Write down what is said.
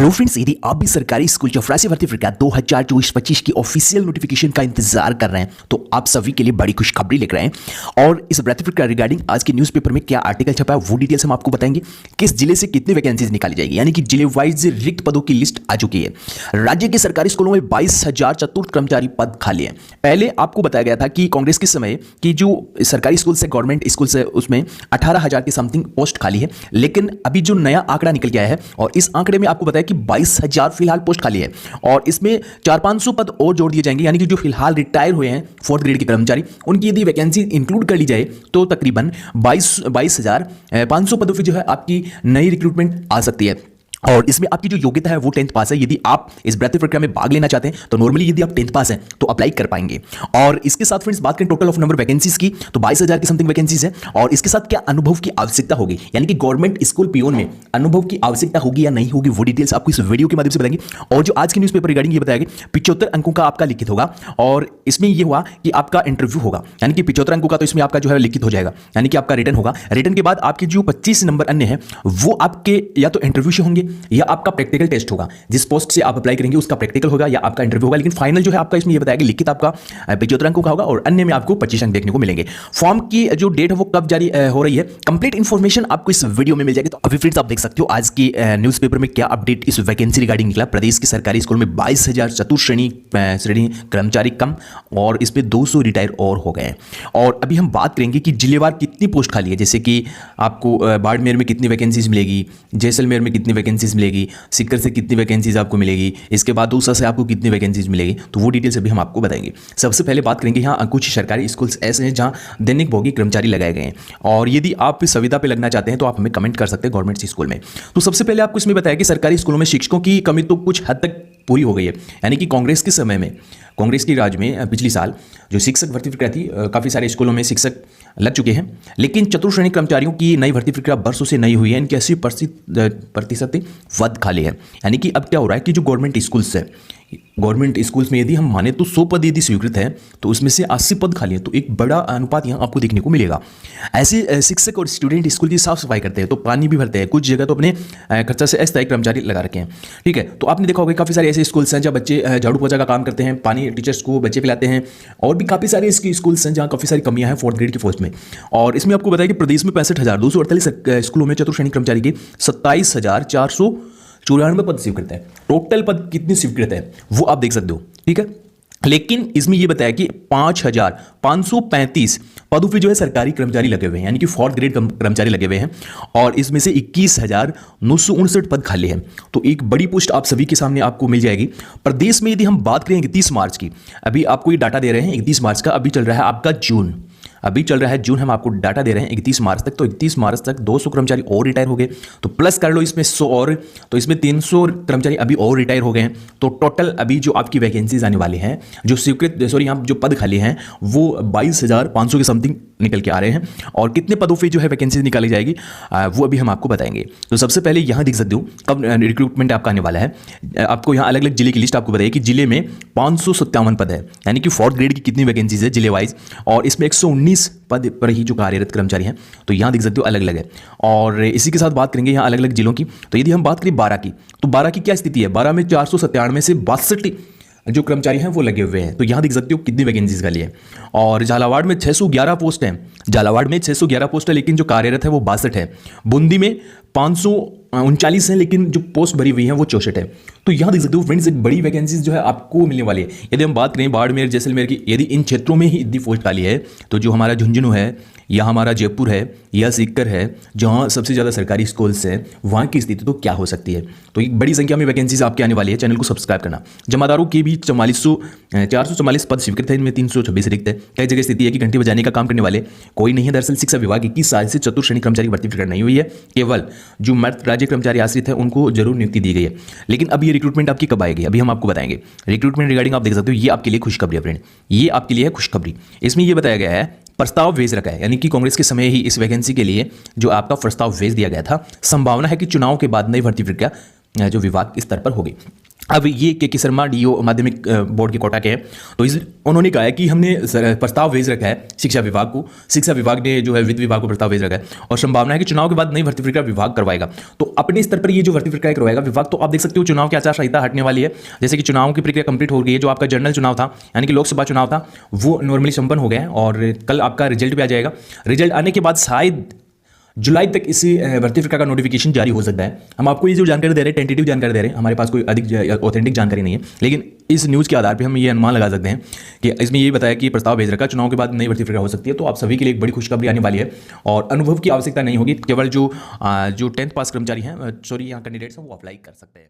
तो फ्रेंड्स, यदि आप भी सरकारी स्कूल चपरासी भर्ती प्रक्रिया 2024-25 की ऑफिशियल नोटिफिकेशन का इंतजार कर रहे हैं तो आप सभी के लिए बड़ी खुशखबरी लेकर आए हैं। और इस भर्ती प्रक्रिया रिगार्डिंग आज के न्यूज़पेपर में क्या आर्टिकल छपा है वो डिटेल्स हम आपको बताएंगे। किस जिले से कितनी वैकेंसीज निकाली जाएगी, यानी कि जिले वाइज रिक्त पदों की लिस्ट आ चुकी है। राज्य के सरकारी स्कूलों में 22,000 चतुर्थ कर्मचारी पद खाली हैं। पहले आपको बताया गया था कि कांग्रेस के समय की जो सरकारी स्कूल से गवर्नमेंट स्कूल से उसमें 18,000 के समथिंग पोस्ट खाली है, लेकिन अभी जो नया आंकड़ा निकल के आया है और इस आंकड़े में आपको बताया कि 22,000 फिलहाल पोस्ट खाली है और इसमें 400-500 पद और जोड़ दिए जाएंगे, यानी कि जो फिलहाल रिटायर हुए हैं 4th ग्रेड के कर्मचारी, उनकी यदि वैकेंसी इंक्लूड कर ली जाए तो तकरीबन 22,500 पदों पर जो है आपकी नई रिक्रूटमेंट आ सकती है। और इसमें आपकी जो योग्यता है वो 10th पास है। यदि आप इस भर्ती प्रक्रिया में भाग लेना चाहते हैं तो नॉर्मली यदि आप 10th पास हैं तो अप्लाई कर पाएंगे। और इसके साथ फ्रेंड्स बात करें टोटल ऑफ नंबर वैकेंसीज की तो 22,000 की समथिंग वैकेंसीज है। और इसके साथ क्या अनुभव की आवश्यकता होगी, यानी कि गवर्नमेंट स्कूल पियोन में अनुभव की आवश्यकता होगी या नहीं होगी, वो डिटेल्स आपको इस वीडियो के माध्यम से बताएंगे। और जो आज की न्यूज़पेपर रिगार्डिंग ये बताया गया 75 अंकों का आपका लिखित होगा और इसमें यह हुआ कि आपका इंटरव्यू होगा, यानी कि 75 अंकों का तो इसमें आपका जो है लिखित हो जाएगा, यानी कि आपका रिटर्न होगा। रिटर्न के बाद आपके जो 25 नंबर अन्य है वो आपके या तो इंटरव्यू से होंगे या आपका प्रैक्टिकल टेस्ट होगा। जिस पोस्ट से आप अप्लाई करेंगे उसका प्रैक्टिकल होगा या आपका इंटरव्यू होगा, लेकिन फाइनल जो है आपका इसमें ये बताया कि लिखित आपका 75 अंकों का होगा और अन्य में आपको 25 अंक देखने को मिलेंगे। फॉर्म की जो डेट है वो कब जारी हो रही है, कंप्लीट इंफॉर्मेशन आपको इस वीडियो में मिल जाएगी। तो अभी फ्रेंड्स आप देख सकते हो आज की न्यूज़पेपर में क्या अपडेट इस वैकेंसी रिगार्डिंग निकला। प्रदेश के सरकारी स्कूल में 22,000 चतुर्थ श्रेणी कर्मचारी कम और इसमें 200 रिटायर और हो गए। और अभी हम बात करेंगे कि जिलेवार कितनी पोस्ट खाली है, जैसे कि आपको बाड़मेर में कितनी वैकेंसीज मिलेगी, जैसलमेर में कितनी वैकेंसीज मिलेगी, सीकर से कितनी वैकेंसीज आपको मिलेगी, इसके बाद दूसरा से आपको कितनी वैकेंसीज मिलेगी, तो वो डिटेल्स अभी हम आपको बताएंगे। सबसे पहले बात करेंगे यहाँ कुछ सरकारी स्कूल्स ऐसे हैं जहाँ दैनिक भोगी कर्मचारी लगाए गए हैं और यदि आप संविदा पे लगना चाहते हैं तो आप हमें कमेंट कर सकते हैं गवर्नमेंट स्कूल में। तो सबसे पहले आपको इसमें बताया कि सरकारी स्कूलों में शिक्षकों की कमी तो कुछ हद तक पूरी हो गई है, यानी कि कांग्रेस के समय में, कांग्रेस की राज में पिछली साल जो शिक्षक भर्ती प्रक्रिया थी काफ़ी सारे स्कूलों में शिक्षक लग चुके हैं, लेकिन चतुर्थ श्रेणी कर्मचारियों की नई भर्ती प्रक्रिया वर्षों से नहीं हुई है। इनकी 80% पद खाली है। यानी कि अब क्या हो रहा है कि जो गवर्नमेंट स्कूल्स में यदि हम माने तो 100 पद यदि स्वीकृत है तो उसमें से 80 पद खाली है, तो एक बड़ा अनुपात यहाँ आपको देखने को मिलेगा। ऐसे शिक्षक और स्टूडेंट स्कूल की साफ सफाई करते हैं तो पानी भी भरते हैं, कुछ जगह तो अपने खर्चा से अस्थायी कर्मचारी लगा रखे हैं। ठीक है, तो आपने देखा होगा काफ़ी सारे ऐसे स्कूल्स हैं जहाँ बच्चे झाड़ू पोछा का काम करते हैं, पानी टीचर्स को बच्चे पिलाते हैं, और भी काफ़ी सारे इसके स्कूल्स हैं जहाँ काफ़ी सारी कमियां हैं 4th ग्रेड की पोस्ट में। और इसमें आपको बताया कि प्रदेश में 65,248 स्कूलों में चतुर्थ श्रेणी कर्मचारी के 27,494 पद स्वीकृत है। टोटल पद कितने स्वीकृत है वो आप देख सकते हो। ठीक है, लेकिन इसमें यह बताया कि 5,535 पदों पे जो है सरकारी कर्मचारी लगे हुए हैं, यानी कि 4th ग्रेड कर्मचारी लगे हुए हैं और इसमें से 21,959 पद खाली हैं। तो एक बड़ी पोस्ट आप सभी के सामने आपको मिल जाएगी। प्रदेश में यदि हम बात करें 31 मार्च की, अभी आपको ये डाटा दे रहे हैं 31 मार्च का, अभी चल रहा है आपका जून, हम आपको डाटा दे रहे हैं 31 मार्च तक। तो 31 मार्च तक 200 कर्मचारी और रिटायर हो गए, तो प्लस कर लो इसमें 100 और, तो इसमें 300 कर्मचारी अभी और रिटायर हो गए हैं। तो टोटल अभी जो आपकी वैकेंसीज आने वाली हैं, जो यहाँ जो पद खाली हैं वो 22,500 के समथिंग निकल के आ रहे हैं। और कितने पदों पे जो है वैकेंसी निकाली जाएगी वो अभी हम आपको बताएंगे। तो सबसे पहले यहाँ देख सकते हो कब रिक्रूटमेंट आपका आने वाला है। आपको यहाँ अलग अलग जिले की लिस्ट आपको बताइए कि जिले में 557 पद है, यानी कि 4th ग्रेड की कितनी वैकेंसीज है जिले वाइज, और इसमें 119 पद पर ही जो कार्यरत कर्मचारी हैं। तो यहाँ देख सकते हो अलग अलग है। और इसी के साथ बात करेंगे यहाँ अलग अलग जिलों की। तो यदि हम बात करें 12 की, तो 12 की क्या स्थिति है, 12 में 497 से 62 जो कर्मचारी हैं वो लगे हुए हैं। तो यहाँ देख सकते हो कितनी वैकेंसीज खाली है। और झालावाड़ में 611 पोस्ट हैं, लेकिन जो कार्यरत है वो 62 है। बूंदी में 539 है, लेकिन जो पोस्ट भरी हुई है वो 64 है। तो यहाँ देख सकते हो फ्रेंड्स एक बड़ी वैकेंसीज जो है आपको मिलने वाली है। यदि हम बात करें बाड़मेर जैसलमेर की, यदि इन क्षेत्रों में ही इतनी पोस्ट खाली है तो जो हमारा झुंझुनू है या हमारा जयपुर है या सीकर है जहाँ सबसे ज़्यादा सरकारी स्कूल्स हैं, वहाँ की स्थिति तो क्या हो सकती है। तो एक बड़ी संख्या में वैकेंसीज आपके आने वाली है। चैनल को सब्सक्राइब करना। जमादारों के भी 444 पद स्वीकृत है, इनमें 326 रिक्त है। कई जगह स्थिति है कि घंटी बजाने का काम करने वाले कोई नहीं है। दरअसल शिक्षा विभाग 21 साल से चतुर्थ श्रेणी कर्मचारी भर्ती प्रक्रिया नहीं हुई है, केवल जो मर्द राज्य कर्मचारी आश्रित है उनको जरूर नियुक्ति दी गई है। लेकिन अब ये रिक्रूटमेंट आपकी कब आएगी अभी हम आपको बताएंगे। रिक्रूटमेंट रिगार्डिंग आप देख सकते हो, ये आपके लिए खुशखबरी है फ्रेंड, ये आपके लिए है खुशखबरी। इसमें यह बताया गया है प्रस्ताव भेज रखा है, यानी कि कांग्रेस के समय ही इस वैकेंसी के लिए जो आपका प्रस्ताव भेज दिया गया था। संभावना है कि चुनाव के बाद नई भर्ती प्रक्रिया जो विभाग के स्तर पर होगी। अब ये के शर्मा डीओ माध्यमिक बोर्ड के कोटा के हैं। तो इस उन्होंने कहा है कि हमने प्रस्ताव भेज रखा है शिक्षा विभाग को। शिक्षा विभाग ने जो है वित्त विभाग को प्रस्ताव भेज रखा है और संभावना है कि चुनाव के बाद नई भर्ती प्रक्रिया विभाग करवाएगा। तो अपने स्तर पर ये जो भर्ती प्रक्रिया करवाएगा विभाग, तो आप देख सकते हो चुनाव की आचार संहिता हटने वाली है। जैसे कि चुनाव की प्रक्रिया कंप्लीट हो गई है। जो आपका जनरल चुनाव था यानी कि लोकसभा चुनाव था वो नॉर्मली संपन्न हो गया है और कल आपका रिजल्ट भी आ जाएगा। रिजल्ट आने के बाद शायद जुलाई तक इसी भर्ती प्रक्रिया का नोटिफिकेशन जारी हो सकता है। हम आपको ये जो जानकारी दे रहे हैं टेंटेटिव जानकारी दे रहे हैं, हमारे पास कोई अधिक ऑथेंटिक जानकारी नहीं है, लेकिन इस न्यूज़ के आधार पे हम ये अनुमान लगा सकते हैं कि इसमें ये बताया कि प्रस्ताव भेज रखा है, चुनाव के बाद नई भर्ती प्रक्रिया हो सकती है। तो आप सभी के लिए एक बड़ी खुशखबरी आने वाली है और अनुभव की आवश्यकता नहीं होगी। केवल जो 10th पास कर्मचारी हैं, यहाँ कैंडिडेट्स हैं, वो अप्लाई कर सकते हैं।